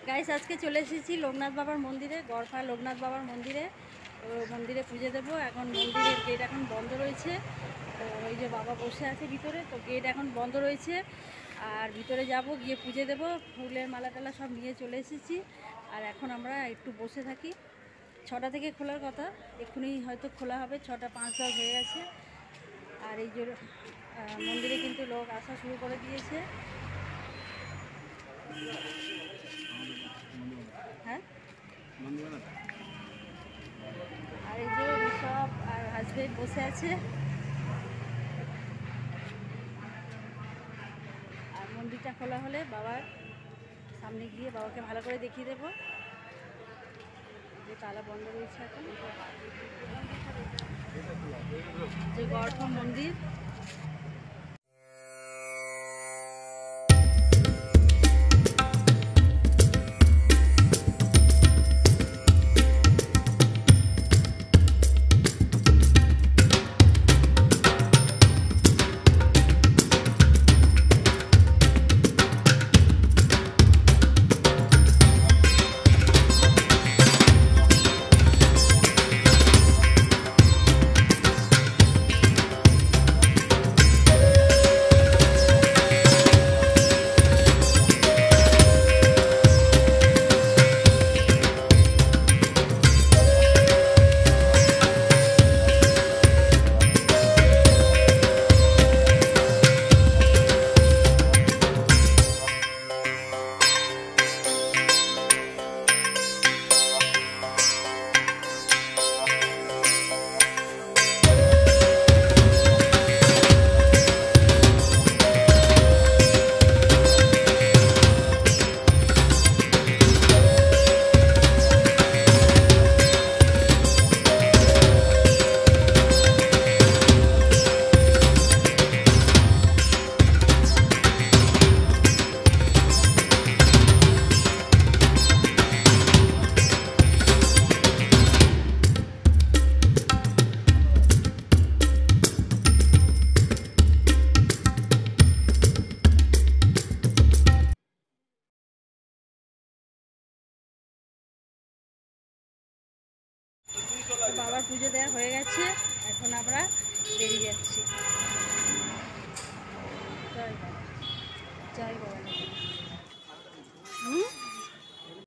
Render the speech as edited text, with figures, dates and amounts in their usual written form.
Guys আজকে চলে এসেছি লোকনাথ বাবার মন্দিরে, গড়ফা লোকনাথ বাবার মন্দিরে। তো মন্দিরে পুজো দেবো। এখন মন্দিরের গেট এখন বন্ধ রয়েছে। তো ওই যে বাবা বসে আছে ভিতরে, তো গেট এখন বন্ধ রয়েছে। আর ভিতরে যাব, গিয়ে পুজো দেবো। ফুলের মালা টালা সব নিয়ে চলে এসেছি। আর এখন আমরা একটু বসে থাকি। 6টা থেকে খোলার কথা, এক্ষুনি হয়তো খোলা হবে। 6টা 5-10 হয়ে গেছে। আর এই যে মন্দিরে কিন্তু লোক আসা শুরু করে দিয়েছে। হ্যাঁ, আর এই যে ঋষভ আর হাজবেন্ড বসে আছে। আর মন্দিরটা খোলা হলে বাবার সামনে গিয়ে বাবাকে ভালো করে দেখিয়ে দেবো। যে তালা বন্ধ রয়েছে এখন, যে গড়ফা মন্দির। বাবার পুজো দেওয়া হয়ে গেছে, এখন আমরা বেরিয়ে যাচ্ছি। জয় বাবা, জয় বাবা।